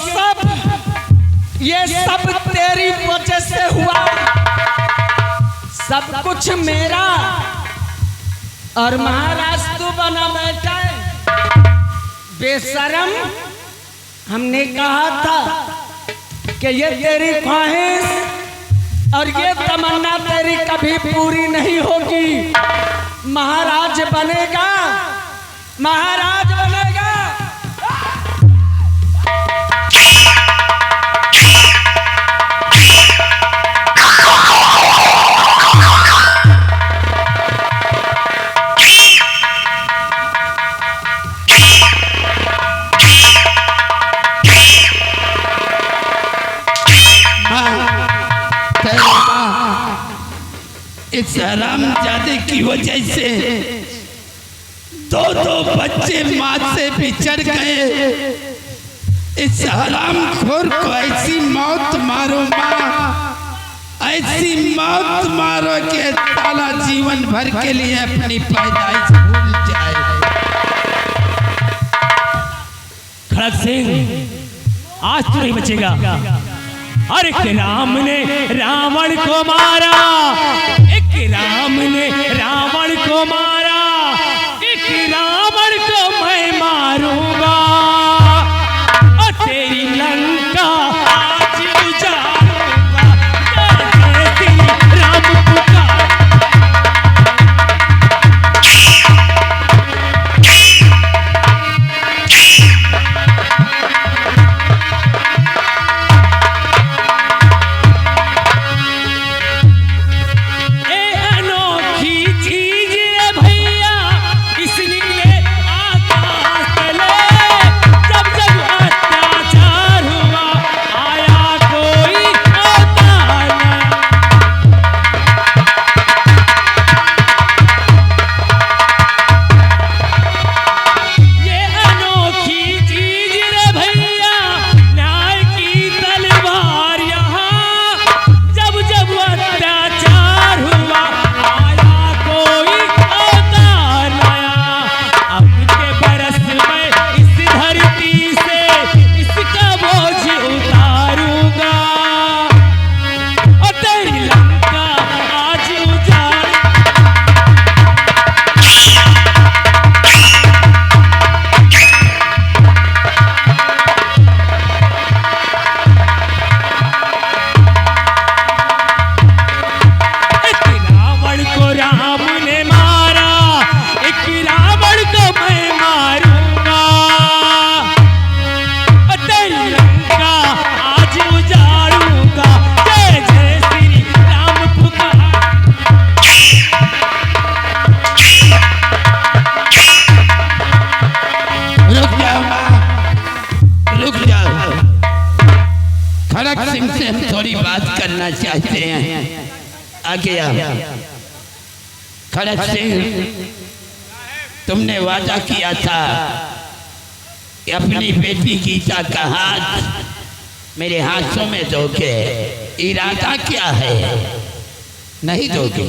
सब तेरी वजह से हुआ। सब कुछ मेरा, और महाराज तू बना बैठा है बेशरम। हमने कहा था कि ये तेरी ख्वाहिश और ये तमन्ना तेरी कभी पूरी नहीं होगी। महाराज बनेगा, महाराज बनेगा। इस हरामजादे की वजह से दो बच्चे माँ से बिछड़ गए। इस हरामखोर को ऐसी मौत मारो माँ, ऐसी मौत मारो कि साला जीवन भर के लिए अपनी पैदाइश भूल जाए। खड़क सिंह आज तू नहीं बचेगा। अरे राम ने रावण को मारा, एक राम ने रावण को मारा, एक रावण को मैं मारूंगा, और तेरी लंका आज उजाड़ूंगा। राम पुकार करना चाहते हैं। आगे आओ। खड़क सिंह, तुमने वादा किया था कि अपनी बेटी गीता का हाथ मेरे हाथों में दोगे। इरादा क्या है? नहीं दोगे?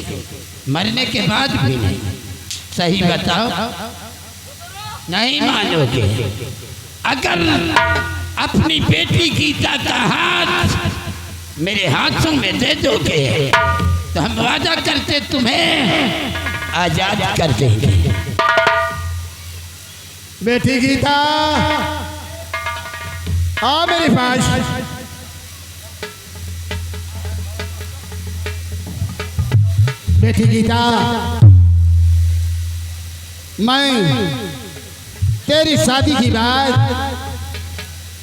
मरने के बाद भी नहीं? सही बताओ। नहीं मानोगे? अगर अपनी बेटी गीता का हाथ मेरे हाथों में दे दोगे तो हम वादा करते तुम्हें आजाद कर देंगे। बेटी गीता, आओ मेरे पास। बेटी गीता, मैं तेरी शादी की बात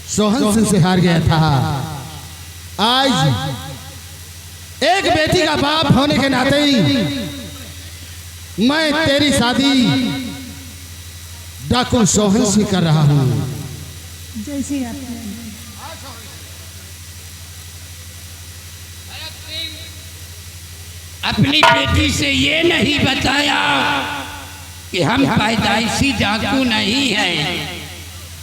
सोहन सिंह से हार गया था। आज एक बेटी का बाप होने के नाते मैं तेरी शादी डाकू सोहन से कर रहा हूँ। जैसे अपनी बेटी से ये नहीं बताया कि हम पैदाइशी डाकू नहीं हैं,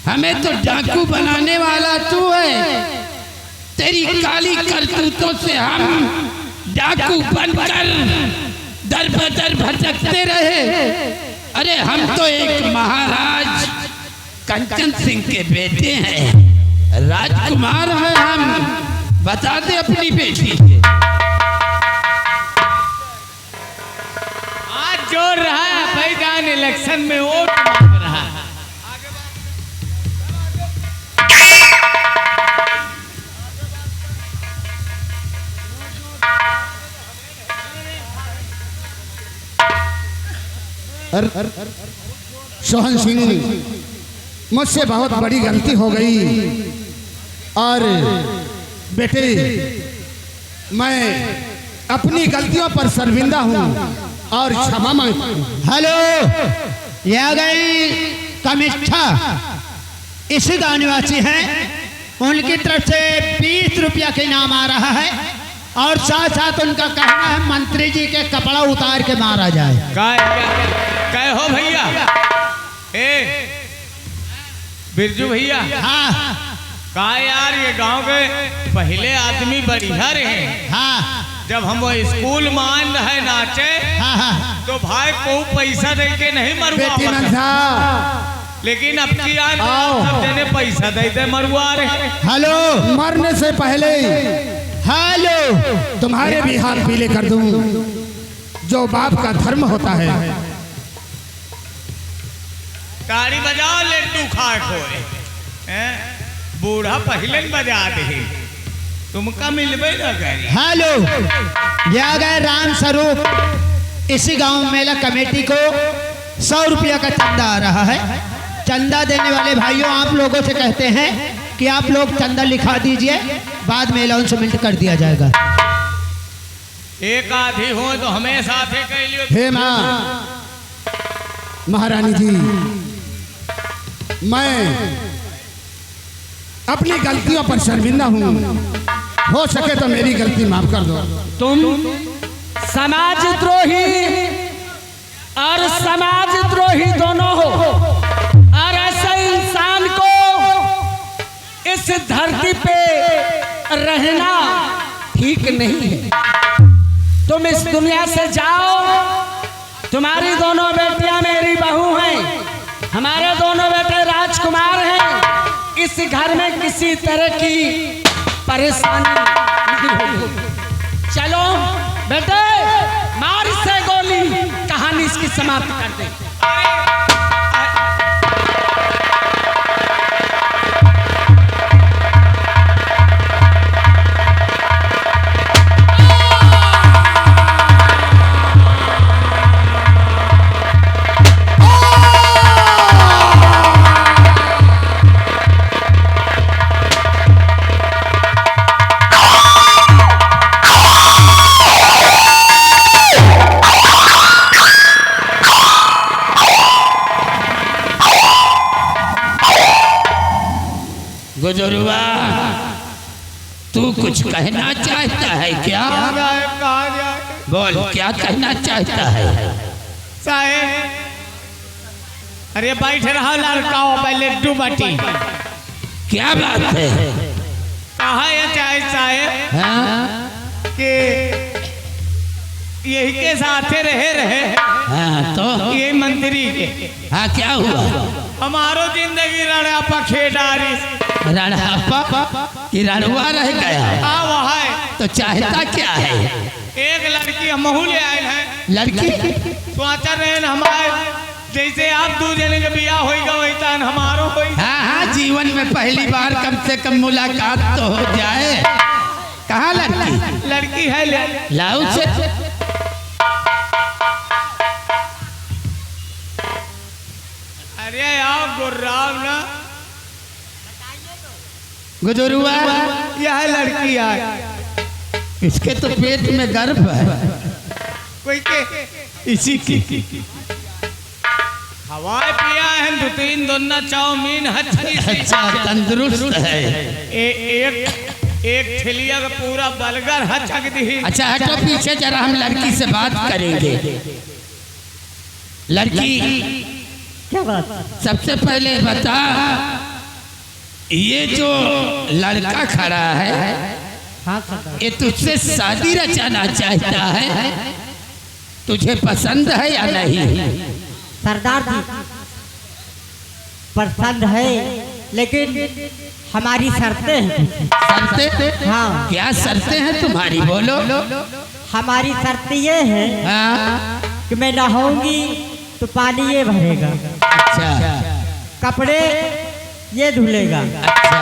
हमें तो डाकू बनाने वाला तू है। तेरी काली करतूतों से हम डाकू बनकर दर बदर भटकते रहे। अरे हम तो एक महाराज कंचन सिंह के बेटे हैं, राजकुमार हैं हम। बता दे अपनी बेटी से। आज जोर रहा है भाईजान, इलेक्शन में वोट मांग रहा है। सोहन सिंह, मुझसे बहुत बड़ी गलती हो गई और बेटे मैं अपनी गलतियों पर शर्मिंदा हूँ और क्षमा मांगता हूँ। हेलो, ये आ गई कमिश्ठा, इसी गाँव निवासी हैं। उनकी तरफ से 20 रुपया का इनाम आ रहा है और साथ साथ उनका कहना है मंत्री जी के कपड़ा उतार के मारा जाए। काय हो भैया? ए बिरजू भैया। हाँ का यार, ये गांव के पहले आदमी बढ़िया रहे। हाँ जब हम वो स्कूल मान रहे नाचे, हाँ हाँ तो भाई को पैसा दे के नहीं बेटी मरवा, मंसा, लेकिन अब की आज आओ। सब जने पैसा दे दे मरवा रहे। हेलो, मरने से पहले हेलो, तुम्हारे भी हाथ पीले कर दूं, जो बाप का धर्म होता है। ताड़ी बजाओ, लड्डू खा खोए। बूढ़ा पहले ही बजा दे, तुमका मिलबे न करी। हेलो, ये आ गए राम स्वरूप। इसी गांव मेला कमेटी को 100 रुपया का चंदा आ रहा है। चंदा देने वाले भाइयों, आप लोगों से कहते हैं कि आप लोग चंदा लिखा दीजिए, बाद में अनाउंसमेंट कर दिया जाएगा। एक आधी हो तो हमें साथे कह लियो। हे माँ महारानी जी, मैं अपनी गलतियों पर शर्मिंदा हूँ। हो सके तो मेरी गलती माफ कर दो। तुम समाजद्रोही और समाजद्रोही दोनों हो, और ऐसे इंसान को इस धरती पे रहना ठीक नहीं है। तुम इस दुनिया से जाओ। तुम्हारी दोनों बेटियां मेरी बहू हैं, हमारे दोनों बेटे राजकुमार हैं। इस घर में किसी तरह की परेशानी नहीं होगी। चलो बेटे, मार से गोली, कहानी इसकी समाप्त कर दे। कुछ कहना चाहता है क्या? कहा जाए बोल, क्या कहना चाहता है? साहेब, अरे बैठ रहा लड़काओ पहले डूबटी। क्या बात है? कहा है चाहे साहेब हाँ? कि यही के साथे रहे हाँ, तो ये मंत्री के हाँ, क्या हुआ? हमारो जिंदगी रड़ा पखेडारी रणहापा कि रणुआ रह गया? हाँ वह है। तो चाहता क्या है? एक लड़की हमहू ले आए हैं। लड़की? सोचा रहे हमारे जैसे आप दो जने के बियाह होगा वैसा हमारो होई। हाँ हाँ, जीवन में पहली बार कम से कम मुलाकात तो हो जाए। कहाँ लड़की? लड़की है ले लाओ से। अरे आप गुर्राम ना गुजरुआ, यह लड़की है। इसके तो पेट में गर्भ है। कोई के इसी की हवाए पिया है, दो तीन दोना चाउमीन हच्छी सी। अच्छा, तंदुरुस्त है। एक ठेलिया का पूरा बलगर हचक दी। अच्छा हटो पीछे जरा, हम लड़की से बात करेंगे। लड़की, क्या बात? सबसे पहले बता, ये जो लड़का खड़ा है ये तुझसे शादी रचाना चाहता है, तुझे पसंद है या नहीं? सरदार जी, पसंद है, लेकिन हमारी शर्तें हैं। शर्तें? हाँ। क्या शर्तें हैं तुम्हारी, बोलो। हमारी शर्त ये है हाँ? कि मैं नहाऊंगी तो पानी ये भरेगा, अच्छा कपड़े ये धुलेगा, अच्छा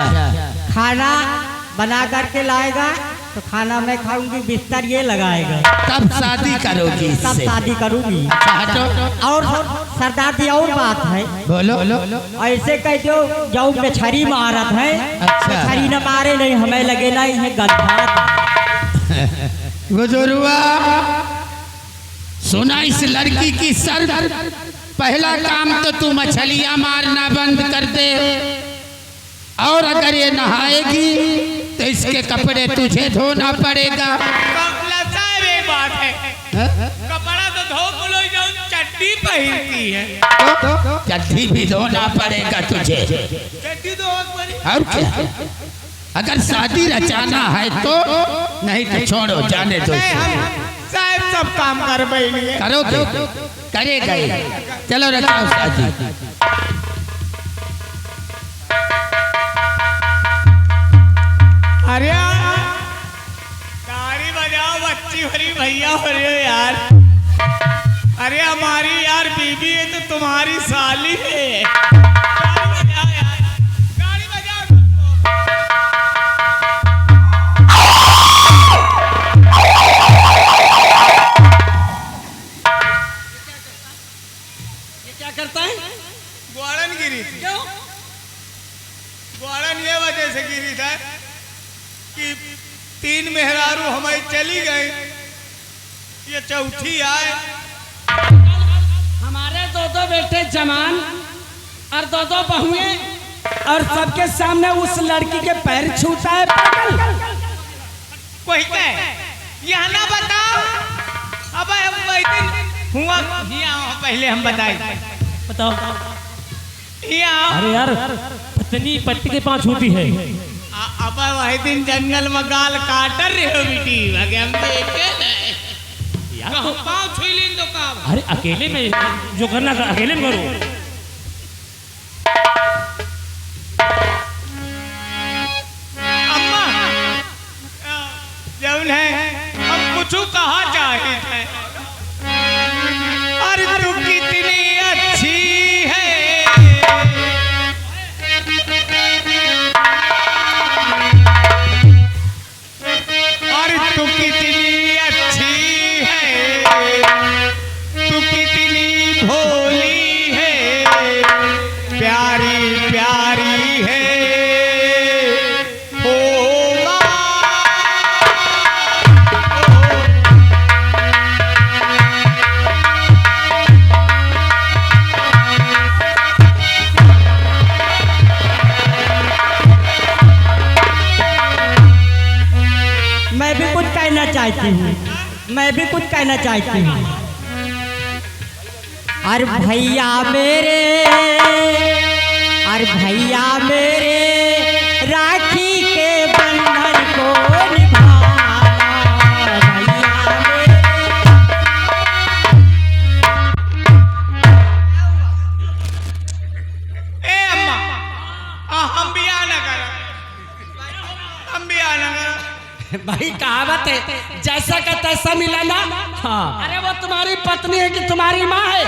खाना बना करके लाएगा तो खाना मैं खाऊंगी, बिस्तर ये लगाएगा, तब शादी करोगी तब इससे? शादी करूंगी। अच्छा हटो। और सरदार जी और बात है, बोलो। ऐसे कह दो जाऊ में छरी मारत है, अच्छा। छरी न मारे नहीं, हमें लगे ना ये गद्दार। गुजरुआ, सुना इस लड़की की शर्त। पहला काम तो तू मछलियां मारना बंद कर दे, और अगर ये नहाएगी तो इसके कपड़े तुझे धोना पड़ेगा। बात है, कपड़ा तो धो बोलो, चड्डी पहनती है तो चड्डी भी धोना पड़ेगा तुझे। चड्डी तो और क्या? अगर शादी रचाना है तो, नहीं तो छोड़ो, जाने दो। साहब सब काम कर बैठिए। करोगे? करेगा। चलो रचाओ शादी। अरे गाड़ी बजाओ, बच्ची भरी भैया हो रहे हो यार। अरे हमारी यार बीबी है तो तुम्हारी साली है। गाड़ी बजाओ यार, गाड़ी बजाओ। ये क्या करता है? ग्वाड़न गिरी थी। क्यों? ग्वाड़न ये वजह से गिरी था कि तीन मेहरारू हमारी चली गई, ये चौथी आए। हमारे दो बेटे जवान और दो बहुएं, और सबके सामने उस लड़की के पैर छूटा है पागल। कोई कहे यहाँ ना बताओ। अब हुआ यहाँ पहले हम बताए। बताओ। यहाँ अरे यार, पत्नी पति के पाँव छूती है। अब वही दिन जंगल में गाल काटर रहे हो बेटी, हम देखे यार तो, पाँव छुई लें तो काम। अरे अकेले में जो करना कर, अकेले में करो। अम्मा जौन है हम कुछ कहा चाहे थे। अरे तू कितनी अच्छी है, अरे तू कितनी अच्छी है, तू कितनी भोली है, प्यारी प्यारी है। चाहती हूँ, मैं भी कुछ कहना चाहती हूँ। अरे भैया मेरे, अरे भैया मेरे, राखी के बंधन को निभाना। भैया मेरे, ए अम्मा हम भी आना कर, हम भी आना कर। भाई कहावत है जैसा का तैसा मिला ना। हाँ। अरे वो तुम्हारी पत्नी है कि तुम्हारी माँ है?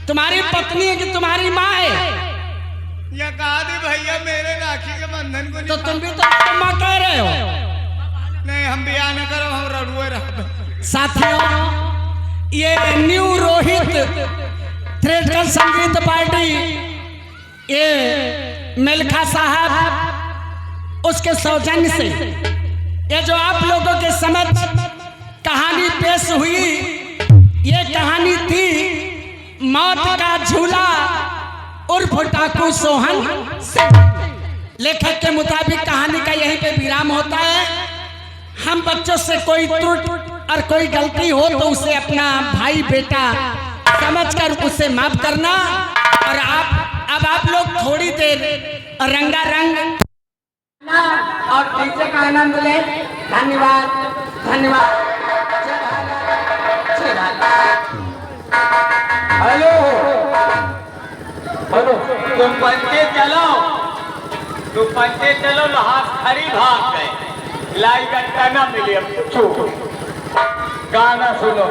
तुम्हारी पत्नी है कि तुम्हारी माँ है? या कहा दे भैया मेरे राखी के बंधन को तो तुम भी तो माँ कह रहे हो। नहीं हम भी आना करो, हम रड़ुए रह। साथियों, ये न्यू रोहित थिएटर संगीत पार्टी, ये मिल्खा साहब उसके सौजन्य से ये जो आप लोगों के समक्ष कहानी पेश हुई, ये कहानी थी मौत का झूला उर्फ डाकू सोहन सिंह। लेखक के मुताबिक कहानी का यहीं पे विराम होता है। हम बच्चों से कोई त्रुटि और कोई गलती हो तो उसे अपना भाई बेटा समझकर उसे माफ करना। और अब आप लोग थोड़ी देर रंगारंग और टीचर का आनंद ले। धन्यवाद, धन्यवाद। हेलो हेलो, तुम पंचे चलो, तुम पंचे चलो, हाथ खरी भाग गए, लाई गट्टा ना मिले। अब पूछो, गाना सुनो।